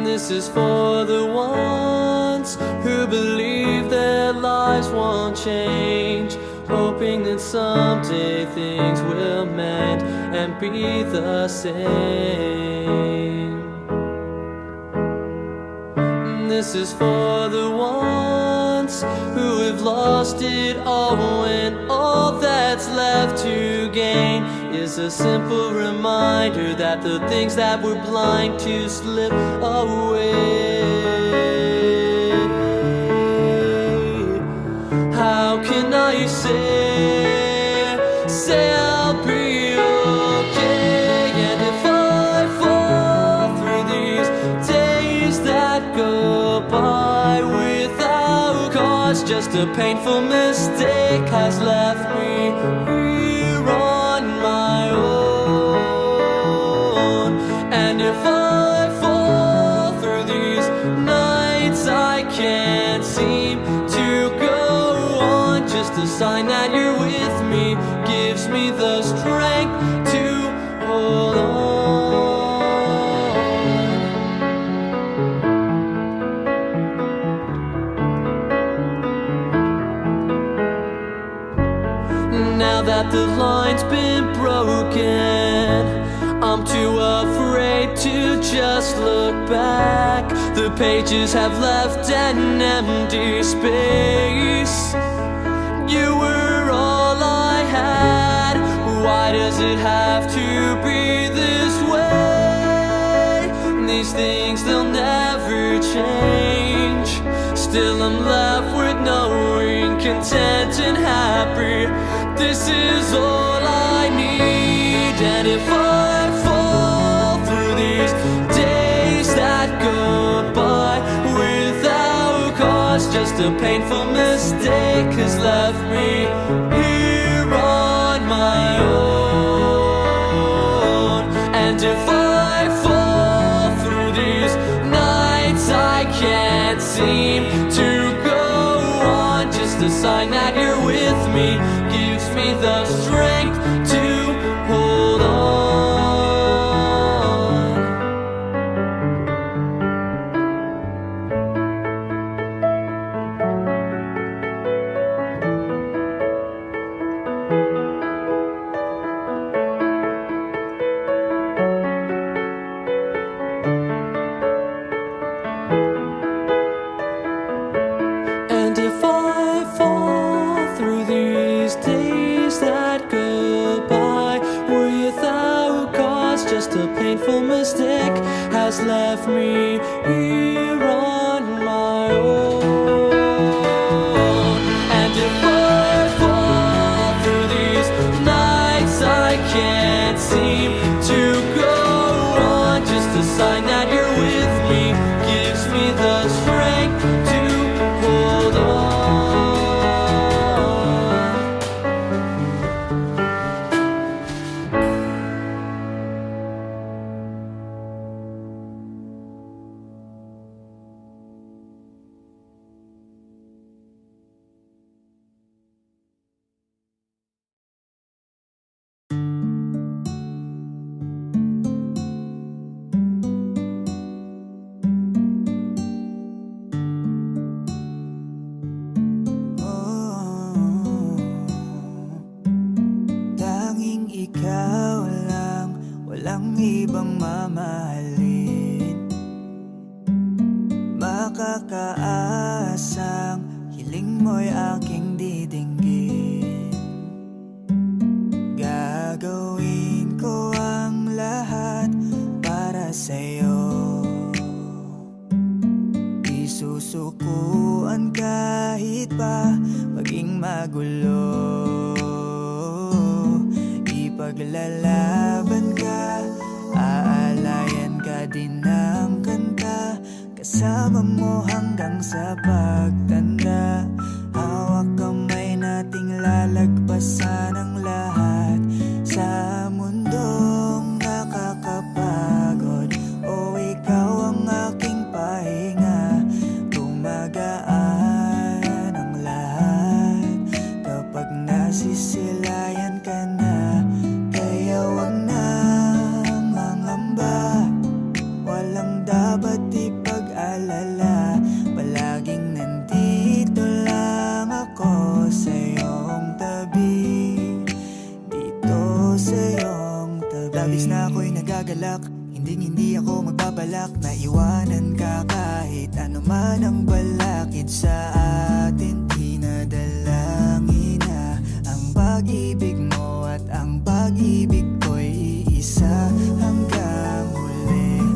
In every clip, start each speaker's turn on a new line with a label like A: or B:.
A: This is for the ones who believe their lives won't change, hoping that someday things will mend and be the same. This is for the ones who have lost it all when all that's left to gain is a simple reminder that the things that we're blind to slip away. How can I say I'll be okay? And if I fall through these days that go by without cause, just a painful mistake has left me here on my own. And if I fall through these nights I can't seem to go on, just a sign that you're with me gives me the strength to hold on. Now that the line's been broken, I'm too afraid to just look back. The pages have left an empty space. You were all I had. Why does it have to be this way? These things, they'll never change. Still I'm left with knowing content and happy. This is all I need. And if I fall through these days that go by without cause, just a painful mistake has left me here on my own. And if I fall through these nights I can't seem to go on, just a sign that you're with me gives me the strength to hold on. And if I fall through these days that go by without cause, just a painful mistake has left me here on my own. And if I fall through these nights I can't seem to go on, just a sign that you're with me gives me the strength to hold on.
B: Tanging ikaw lang, walang ibang mamahalin. Makakaasang hiling mo'y aking didinggin. Gagawin ko ang lahat para sa'yo. Isusukuan kahit pa maging magulo. Ipaglalaban ka, aalayan ka din ng kanta, kasama mo hanggang sa pagtanda. Hawak kamay nating lalagpasan ang lahat sa mundong nakakapagod. O ikaw ang aking pahinga, gumagaan ang lahat kapag nasisilayan ka na. Kaya wag na mangamba, walang dapat Hindi ako magbabalak na iwanan ka kahit ano man ang balakid sa atin. Dinadalangin na ang pag-ibig mo at ang pag-ibig ko'y iisa hanggang huli.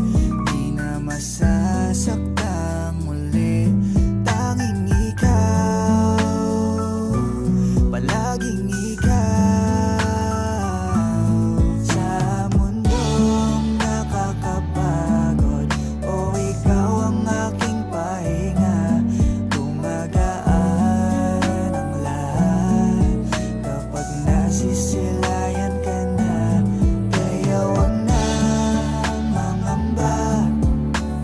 B: Di na masasaktang muli, tanging ikaw, palaging ikaw. Sa mundong nakakapagod, o ikaw ang aking pahinga. Gumagaan ang lahat kapag nasisilayan ka na. Kaya wag na mangamba,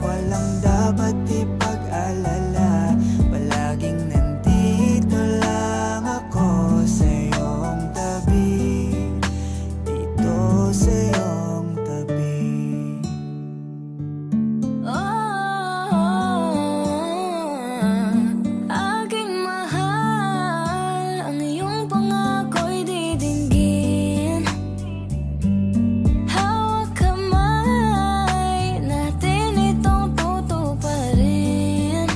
B: walang dapat ipag-alala. Palaging nandito lang ako sa iyong tabi, dito sa iyong tabi.
C: Aking mahal, ang iyong pangako'y didinggin. Hawak kamay natin itong tutuparin.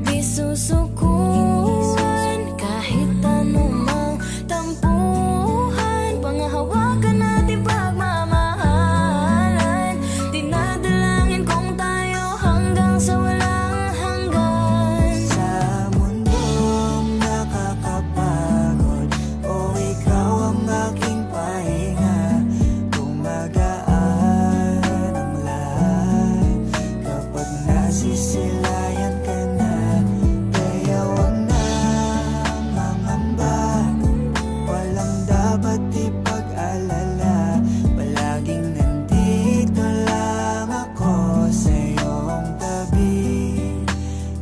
C: Di susukuan kahit anumang tampuhan. Pangahawakan natin pagmamahalan. Dinadalangin kong tayo hanggang sa walang hanggan.
B: Sa mundong nakakapagod, o ikaw ang aking pahinga. Gumagaan ang lahat kapag nasisilayan ka na. Kaya wag na mangamba, walang dapat ipag-alala. Palaging nandito lang ako sa iyong tabi,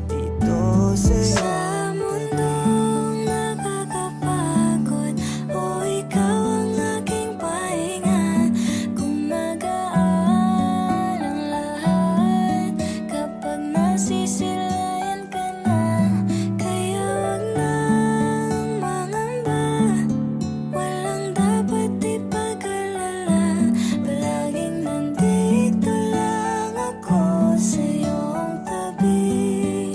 B: dito sa
C: Sa
B: iyong
C: mundong nakakapagod, o ikaw ang aking pahinga. Gumagaan ang lahat kapag nasisilayan ka na. Kaya wag nang mangamba, walang dapat ipag-alala. Palaging nandito lang ako sa iyong tabi,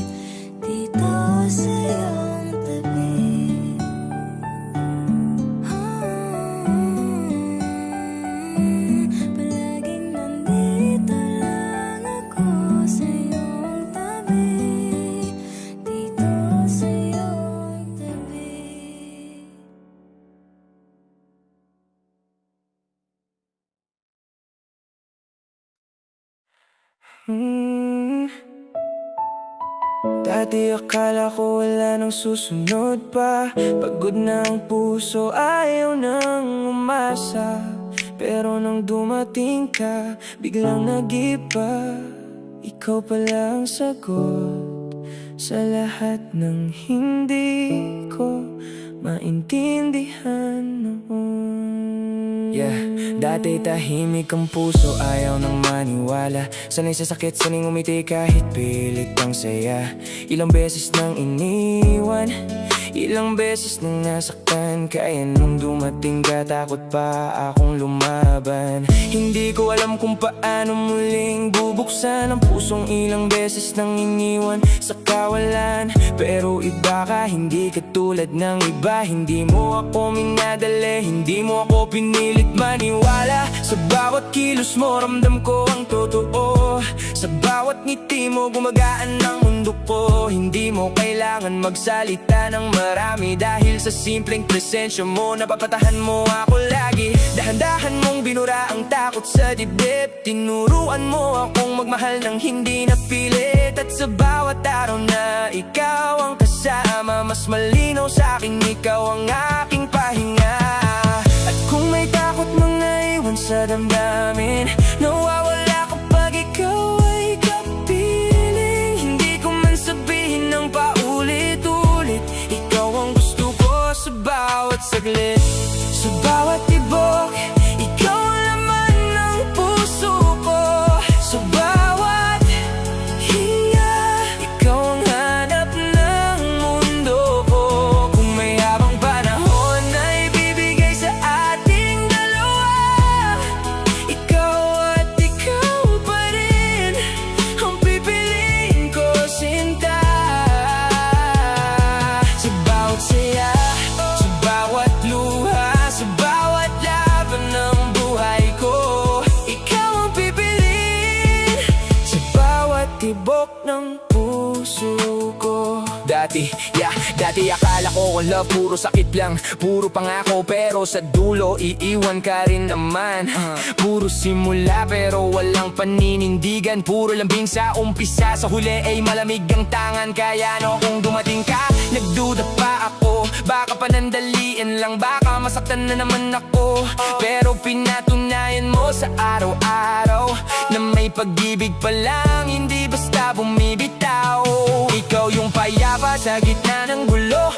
C: dito sa iyong tabi. Palaging nandito lang ako sa iyong tabi, dito sa iyong tabi.
B: Dati akala ko wala nang susunod pa. Pagod na ang puso, ayaw nang umasa. Pero nang dumating ka, biglang nag-iba. Ikaw pala ang sagot sa lahat ng hindi ko maintindihan noon. Dati tahimik ang puso, ayaw nang maniwala. Sanay sa sakit, sanay ngumiti kahit pilit ang saya. Ilang beses nang iniwan, ilang beses nang nasaktan. Kaya nung dumating ka, takot pa akong lumaban. Hindi ko alam kung paano muling bubuksan ang pusong ilang beses nang iniwan sa kawalan. Pero iba ka, hindi ka tulad ng iba. Hindi mo ako minadali, hindi mo ako pinilit maniwala. Sa bawat kilos mo, ramdam ko ang totoo. Sa bawat ngiti mo, gumagaan ang mundo ko. Hindi mo kailangan magsalita ng marami, dahil sa simpleng presensya mo, napapatahan mo ako lagi. Dahan-dahan mong binura ang takot sa dibdib. Tinuruan mo akong magmahal ng hindi napilit. At sa bawat araw na ikaw ang kasama, mas malinaw sa akin, ikaw ang aking pahinga. At kung may takot mga iwan sa damdamin, nawawala kapag ikaw ay kapiling. Hindi ko man sabihin ng paulit-ulit, ikaw ang gusto ko sa bawat saglit. Sa bawat tibok, ikaw ang laman ng puso ko. Sa bawat hinga, ikaw ang hanap ng mundo ko. Kung may habang panahon na ibibigay sa ating dalawa, ikaw Dati akala ko kung love puro sakit lang, puro pangako pero sa dulo iiwan ka rin naman. Puro simula pero walang paninindigan, puro lambing sa umpisa, sa huli ay malamig ang tangan. Kaya no kung dumating ka, nagduda pa ako, baka panandaliin lang, baka masaktan na naman ako. Pero pinatunayan mo sa araw-araw na may pag-ibig pa lang, hindi basta bumibitaw. Ikaw yung payapa sa gitna ng gulo,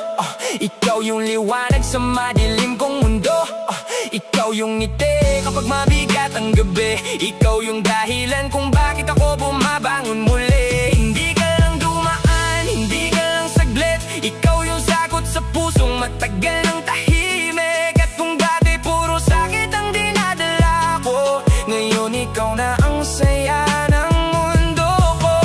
B: ikaw yung liwanag sa madilim kong mundo, ikaw yung ngiti kapag mabigat ang gabi, ikaw yung dahilan kung bakit ako bumabangon muli. Hindi ka lang dumaan, hindi ka lang saglit, ikaw yung sagot sa pusong matagal ng tahimik. At kung dati puro sakit ang dinadala ko, ngayon ikaw na ang saya ng mundo ko.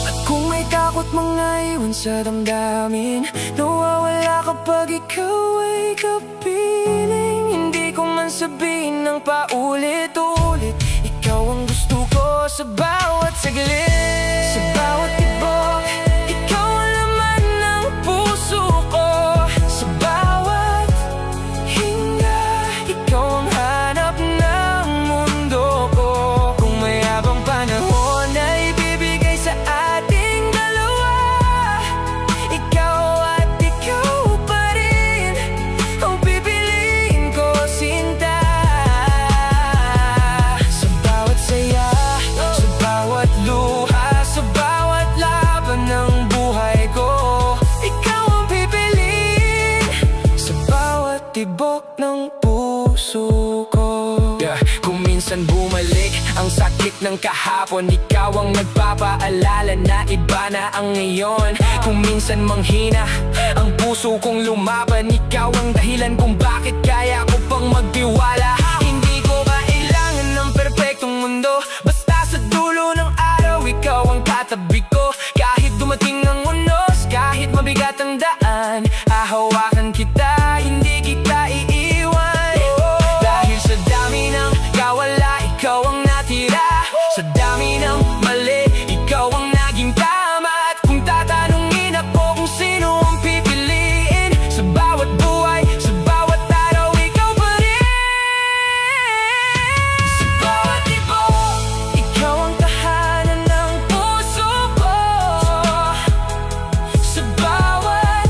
B: At kung may takot mga iwan sa damdamin, nawawala kapag ikaw ay kapiling. Hindi ko man sabihin ng paulit-ulit, ikaw ang gusto ko sa bawat saglit. Sa bawat tibok, ikaw ang laman ng puso ko. Sa bawat hinga, ikaw ang hanap ng mundo ko. Kung may habang panahon na ibibigay sa ating dalawa, ikaw at ikaw pa rin ang pipiliin ko, sinta. Sa bawat saya, sa bawat luha, sa bawat laban ng buhay ko, ikaw ang pipiliin. Sa bawat tibok ng puso ko. Kung minsan bumalik ang sakit ng kahapon, ikaw ang nagpapaalala na iba na ang ngayon. Kung minsan manghina ang puso kong lumaban, ikaw ang dahilan kung bakit kaya ko pang magtiwala. Hindi ko kailangan ng perpektong mundo, basta sa dulo ng araw ikaw ang katabi ko. Kahit dumating ang unos, kahit mabigat ang daan, hahawakan kita, hindi kita iiwan. Dahil sa dami ng kawala, ikaw ang natira. Sa dami ng mali, ikaw ang naging tama. At kung tatanungin ako kung sino ang pipiliin, sa bawat buhay, sa bawat araw, ikaw pa rin. Sa bawat tibok, ikaw ang tahanan ng puso ko. Sa bawat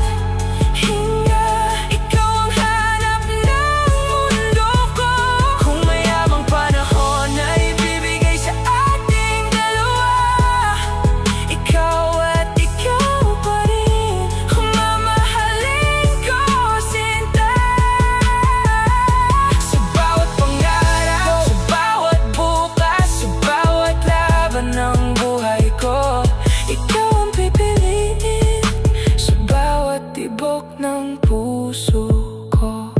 B: hinga, ikaw ang hanap ng mundo ko. Kung mayamang panahon na ibibigay sa ating dalawa, ikaw at ikaw pa rin ang mamahalin ko, sinta. Sa bawat pangarap, sa bawat bukas, sa bawat laban ng buhay ko, ikaw ang pipiliin. Sa bawat tibok ng puso ko.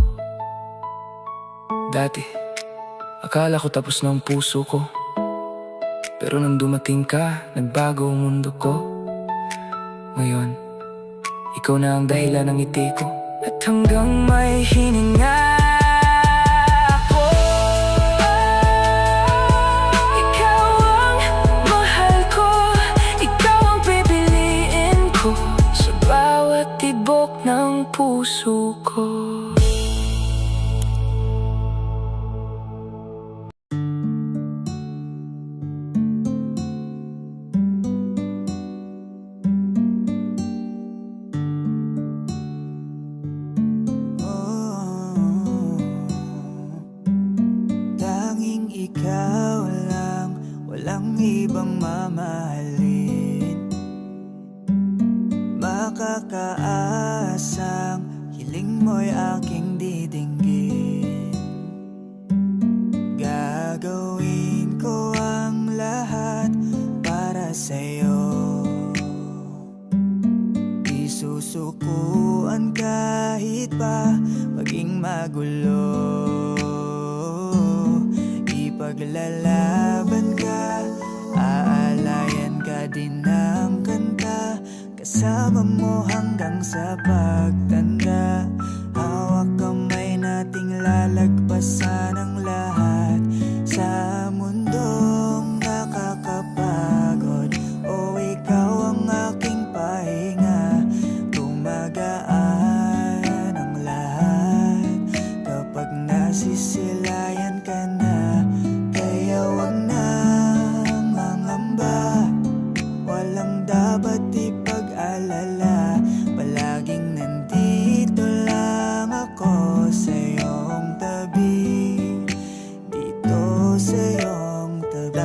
B: Dati, akala ko tapos na ang puso ko, pero nang dumating ka, nagbago ang mundo ko. Ngayon, ikaw na ang dahilan ng ngiti ko. At hanggang may hininga ako, ikaw ang mahal ko, ikaw ang pipiliin ko. Sa bawat tibok ng puso ko.
D: Tanging ikaw lang, walang ibang mamahalin. Makakaasang hiling mo'y aking didinggin. Gagawin ko ang lahat para sa'yo. Isusukuan kahit pa maging magulo. Ipaglalaban ka, aalayan ka din ng kanta. Kasama mo hanggang sa pagtanda. Hawak kamay nating lalagpasan ang lahat. Sa mundong nakakapagod, o ikaw ang aking pahinga.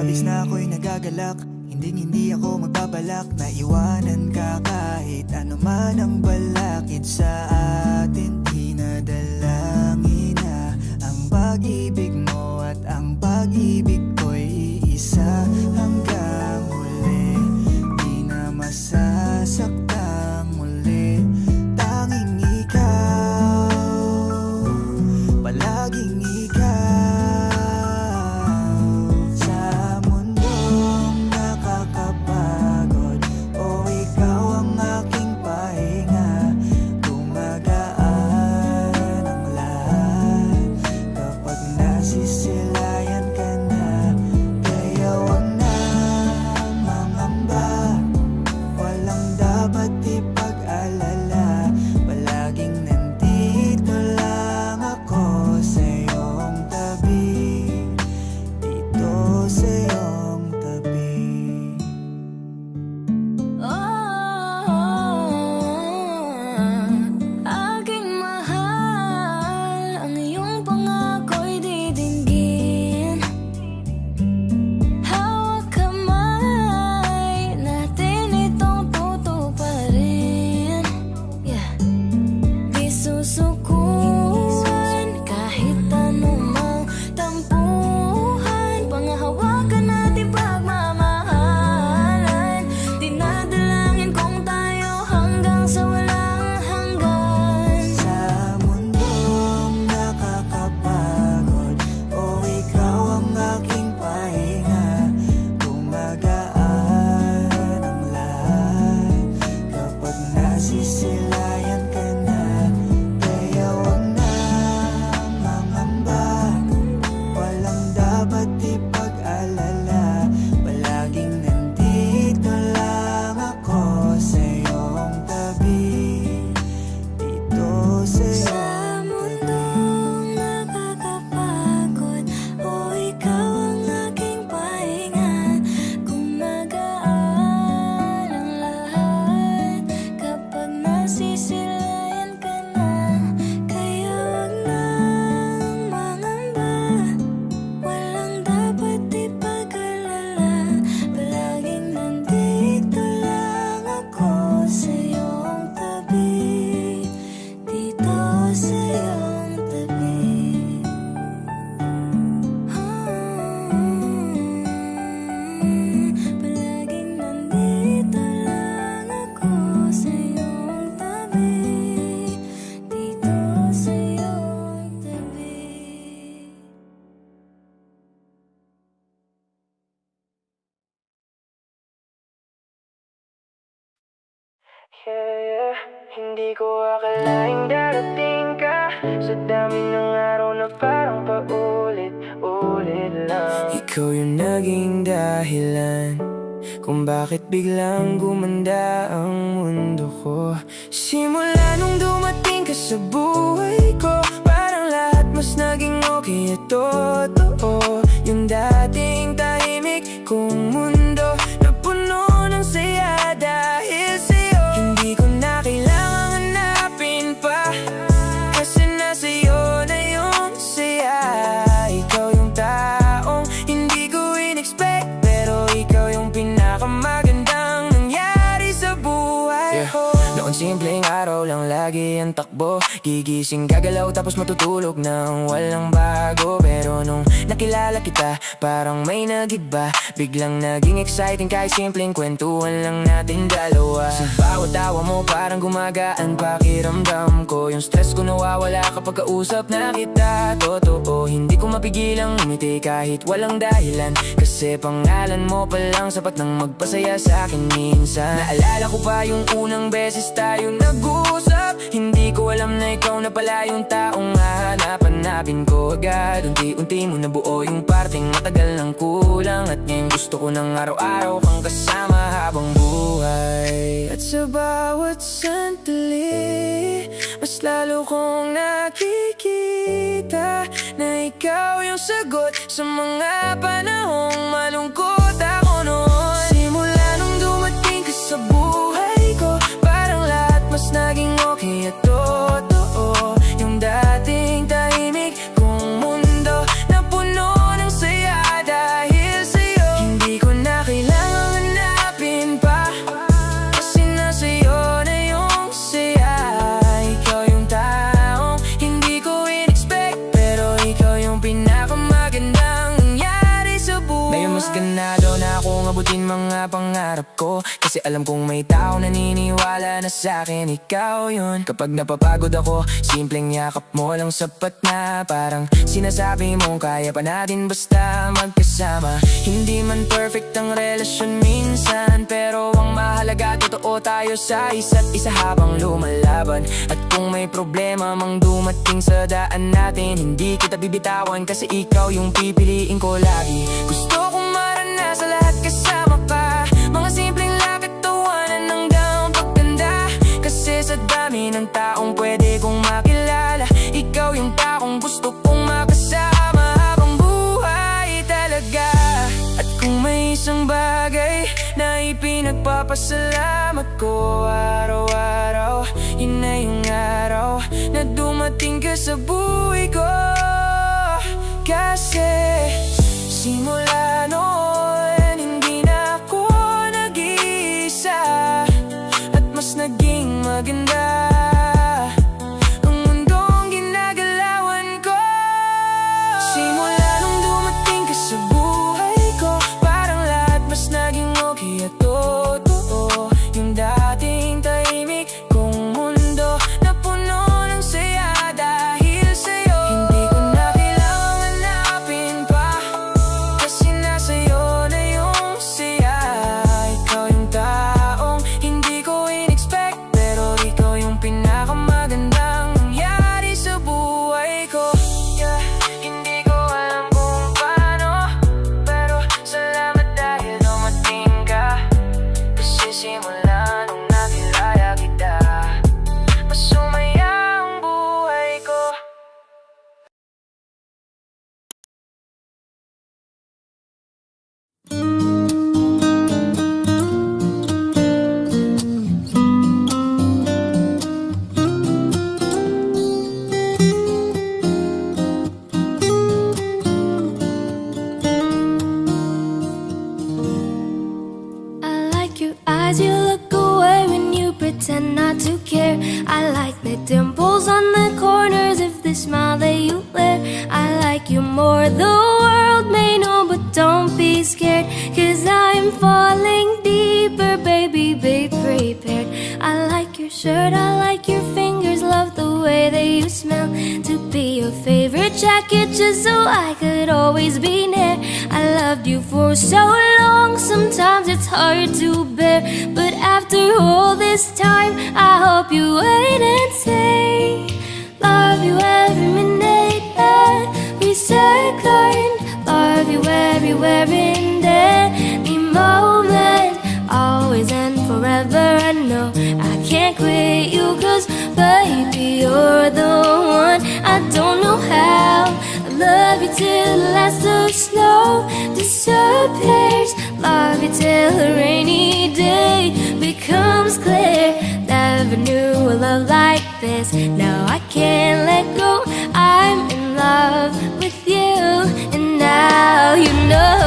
D: labis na ako'y nagagalak, hindi ako magbabalak na iwanan ka kahit ano man ang balakid sa atin. Dinadalangin na ang pag-ibig mo at ang pag-ibig ko'y iisa hanggang huli. Di na masasaktang muli, tanging ikaw, palaging ikaw. Sa mundong nakakapagod, o ikaw ang aking pahinga. Gumagaan ang lahat kapag nasisilayan ka na. Kaya wag na mangamba, walang dapat ipag-alala. Palaging nandito lang ako sa iyong tabi, dito sa iyong tabi.
C: Aking mahal, ang iyong pangako'y didinggin. Hawak kamay natin itong tutuparin. Di susukuan kahit anumang tampuhan. Pangahawakan natin pagmamahalan. Dinadalangin kong tayo hanggang sa walang hanggan.
D: Sa mundong nakakapagod, o ikaw ang aking pahinga. Gumagaan ang lahat kapag nasisilayan ka na. Kaya wag na mangamba, walang dapat ipag-alala. Palaging nandito lang ako sa iyong tabi, dito sa
C: Sa
D: iyong
C: mundong nakakapagod, o ikaw ang aking pahinga. Gumagaan ang lahat kapag nasisilayan ka na. Kaya wag nang mangamba, walang dapat ipag-alala. Palaging nandito lang ako sa iyong tabi, dito sa iyong tabi. Palaging nandito lang ako sa iyong tabi, dito sa iyong tabi.
B: Yeah, hindi ko akalaing darating ka sa dami ng araw na parang paulit-ulit lang. Ikaw yung naging dahilan kung bakit biglang gumanda ang mundo ko. Simula nung dumating ka sa buhay ko, parang lahat mas naging okay at totoo. Yung dating tahimik kong mundo na puno ng saya dahil sa'yo. Hindi ko na kailangang hanapin pa, kasi nasa'yo na yung saya. Ikaw yung taong hindi ko in-expect, pero ikaw yung pinakamagandang nangyari sa buhay ko. Noon simpleng araw lang lagi ang takbo, gigising gagalaw tapos matutulog nang walang bago. Pero nung nakilala kita, parang may nagiba. Biglang naging exciting kahit simpleng kwentuhan lang natin dalawa. Sa bawat tawa mo parang gumagaan pakiramdam ko. Yung stress ko nawawala kapag kausap na kita. Totoo, hindi ko mapigilang umiti kahit walang dahilan, kasi pangalan mo pa lang sapat nang magpasaya sa akin minsan. Naalala ko pa yung unang beses tayo nag-usap. Hindi ko alam na ikaw na pala yung taong hahanap-hanapin ko agad. Unti-unti mo nabuo yung parteng matagal nang kulang, at ngayon gusto ko ng araw-araw kang kasama habang buhay. At sa bawat sandali, mas lalo kong nakikita na ikaw yung sagot sa mga panahong malungkot ako noon. Simula nung dumating ka sa buhay ko, parang lahat mas naging okay at totoo. Yung dating tahimik kong mundo na puno ng saya dahil sa'yo. abutin mga pangarap ko. Kasi alam kong may tao naniniwala na sa'kin ikaw yun. Kapag napapagod ako, simpleng yakap mo lang sapat na. Parang sinasabi mong kaya pa natin basta magkasama. Hindi man perfect ang relasyon minsan, pero ang mahalaga totoo tayo sa isa't isa habang lumalaban. At kung may problema mang dumating sa daan natin, hindi kita bibitawan kasi ikaw yung pipiliin ko lagi. Gusto kong maranasan lahat kasama ka, mga simpleng lakad, tawanan hanggang pagtanda. Kasi sa dami ng taong pwede kong makilala, ikaw yung taong gusto kong makasama habang buhay talaga. At kung may isang bagay na ipinagpapasalamat ko araw-araw, yun na yung araw na dumating ka sa buhay ko. Kasi simula noon, hindi na ako nag-iisa, at mas naging maganda ang mundong ginagalawan ko. Simula nung dumating ka sa buhay ko, parang lahat mas naging okay at totoo. Yung dating tahimik kong mundo na puno ng saya dahil sa'yo. Hindi ko na kailangan hanapin pa, kasi nasa'yo na yung saya. Ikaw yung taong hindi ko in-expect, pero ikaw yung pinakamagandang nangyari sa buhay ko. Hindi ko alam kung paano, pero salamat dahil dumating ka. Kasi simula nung nakilala kita, mas sumaya ang buhay ko.
C: I like your eyes, you look away when you pretend not to care. I like the dimples on the corners of the smile that you wear. I like you more, the world may know, but don't be scared, 'cause I'm falling deeper, baby, be prepared. I like your shirt, I like your fingers, love the way that you smell. To be your favorite jacket just so I could always be near. I loved you for so long, sometimes it's hard to bear, but after all this time, I hope you wait and say, love you every minute, every second, love you everywhere in every moment, always and forever. I know I can't quit you, 'cause baby, you're the one. I don't know how, I love you till the last of snow disappears, love you till a rainy day becomes clear. Never knew a love like this, now I can't let go. I'm in love with you, and now you know.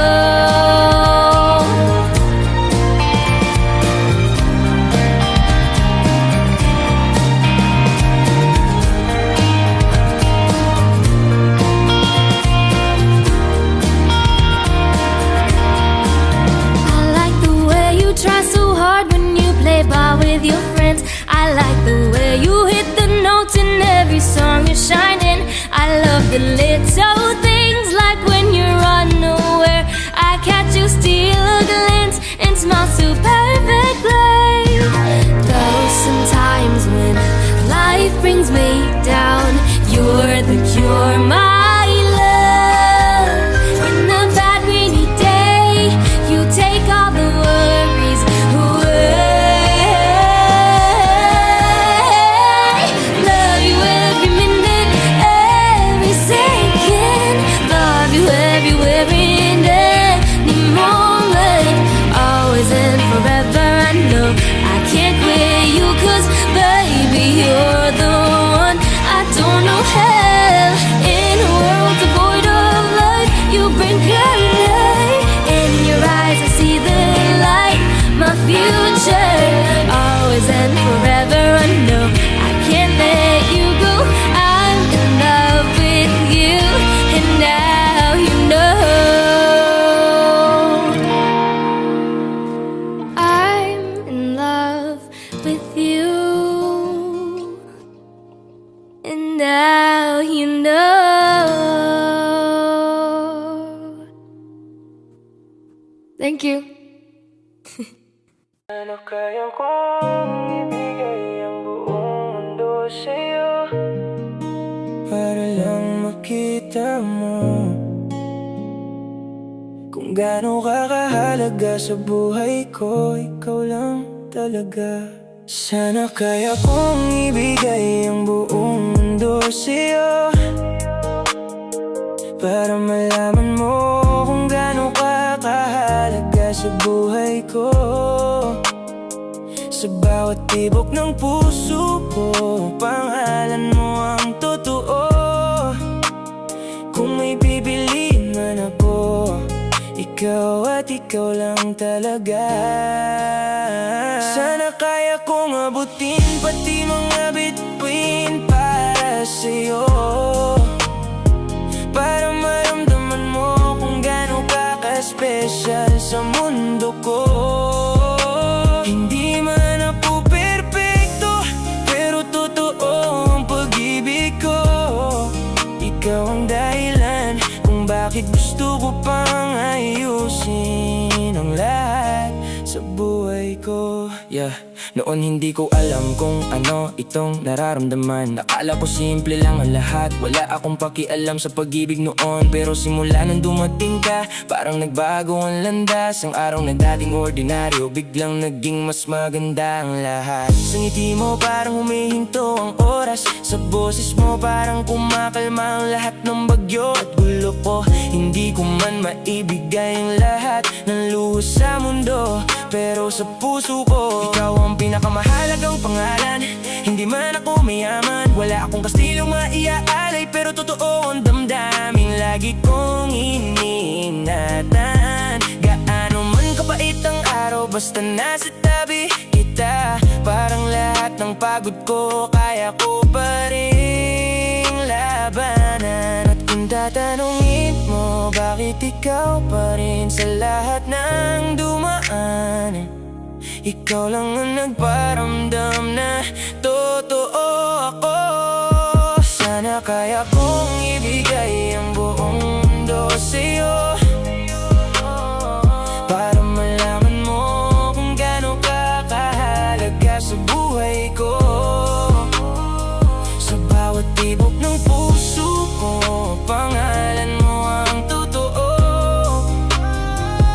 C: I like the way you try so hard when you play ball with your friends. I like the way you hit the notes in every song you're shining. I love the little things, like when you're unaware, I catch you steal a glance and smile so perfectly. Though sometimes when life brings me down, you're the cure, my love. In the bad rainy day, you take all the worries away. Love you every minute, every second, Thank you.
B: Ano kaya kong ibigay ang buong mundo sa'yo para lang makita mo kung gaano ka kahalaga sa buhay ko. Ikaw lang talaga. Sana kaya kong ibigay ang buong mundo sa'yo para malaman mo kung gaano ka kahalaga sa buhay ko. Sa bawat tibok ng puso ko, pangalan mo ang totoo. Kung may pipiliin man ako, ikaw at ikaw lang talaga. Sana kaya kong abutin pati mga bituin para sa'yo, para maramdaman mo kung gaano ka ka-special sa mundo ko. Hindi man ako perpekto, pero totoo ang pag-ibig ko. Ikaw ang dahilan kung bakit gusto ko pang ayusin ang lahat sa buhay ko. Noon hindi ko alam kung ano itong nararamdaman. Akala ko simple lang ang lahat, wala akong pakialam sa pag-ibig noon. Pero simula nang dumating ka, parang nagbago ang landas. Ang araw na dating ordinaryo, biglang naging mas maganda ang lahat. Sa ngiti mo parang humihinto ang oras, sa boses mo parang kumakalma ang lahat ng bagyo at gulo ko. Hindi ko man maibigay ang lahat ng luho sa mundo, pero sa puso ko, ikaw ang pinakamahalagang pangalan. Hindi man ako mayaman, wala akong kastilong maiaalay, pero totoo ang damdamin lagi kong iniingatan. Gaano man kapait ang araw, basta nasa tabi kita, parang lahat ng pagod ko kaya ko pa ring labanan. At kung tatanungin mo bakit ikaw pa rin sa lahat ng dumaan, ikaw lang ang nagparamdam na totoo ako. Sana kaya kong ibigay ang buong mundo sa'yo para malaman mo kung gaano ka kahalaga sa buhay ko. Sa bawat tibok ng puso ko, pangalan mo ang totoo.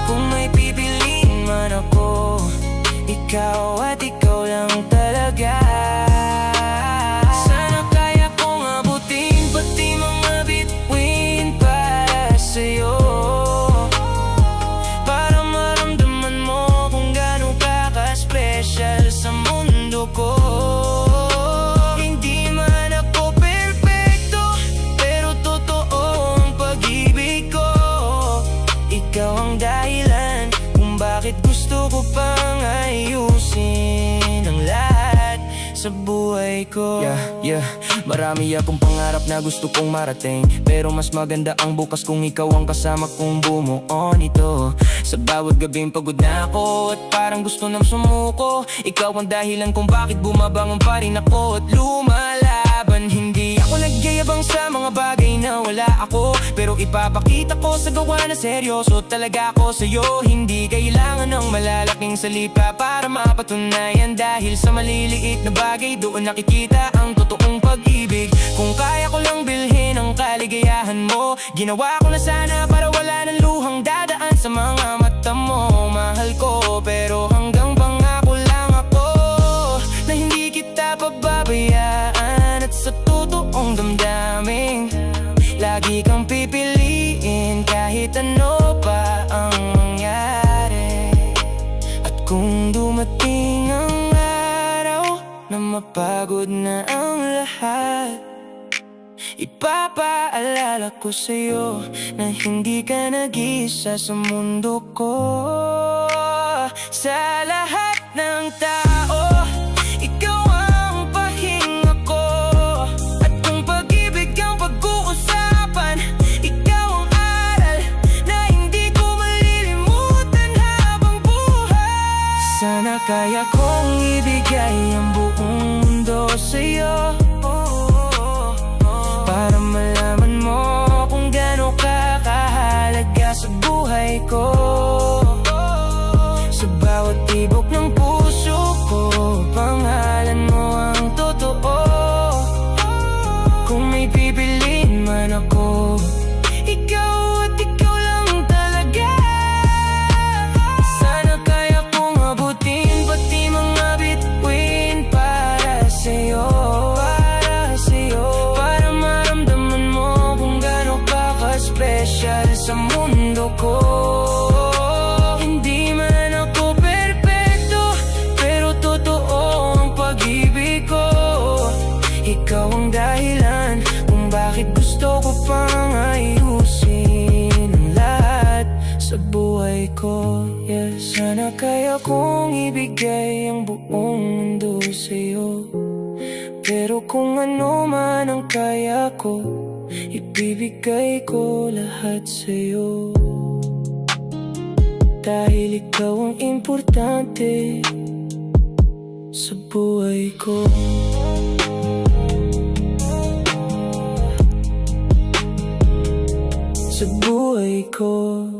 B: Kung may pipiliin man ako, ikaw at ikaw lang talaga. Sana kaya kong abutin pati mga bituin para sa'yo, para maramdaman mo kung gaano ka ka-special sa mundo ko. Hindi man ako perfecto, pero totoo ang pag-ibig ko. Ikaw ang dahilan kung bakit gusto ko pang ayusin ang lahat sa buhay ko. Marami akong pangarap na gusto kong marating, pero mas maganda ang bukas kung ikaw ang kasama kong bumuo nito. Sa bawat gabing pagod na ako at parang gusto nang sumuko, ikaw ang dahilan kung bakit bumabangon pa rin ako at lumalaban. Hindi ako nagyayabang sa mga bagay na wala ako, pero ipapakita ko sa gawa na seryoso talaga ako sa'yo. Hindi kailangan ng malalaking salita para mapatunayan, dahil sa maliliit na bagay doon nakikita ang totoong pag-ibig. Kung kaya ko lang bilhin ang kaligayahan mo, ginawa ko na sana para wala ng luhang dadaan sa mga mata mo. Mahal ko pero hanggang pangako lang ako na hindi kita pababayaan. At sa totoong damdamin, lagi kang pipiliin kahit ano pa ang mangyari. At kung dumating ang araw na mapagod na ang lahat, ipapaalala ko sa'yo na hindi ka nag-isa sa mundo ko. Sa lahat ng tao, ikaw ang pahinga ko. At kung pag-ibig ang pag-uusapan, ikaw ang aral na hindi ko malilimutan habang buhay. Sana kaya kong ibigay ang buong mundo sa'yo para malaman mo kung gaano ka kahalaga sa buhay ko. buhay ko. Yeah, sana kaya kong ibigay ang buong mundo sa'yo. Pero kung ano man ang kaya ko, ibibigay ko lahat sa'yo. Dahil ikaw ang importante sa buhay ko. Sa buhay ko.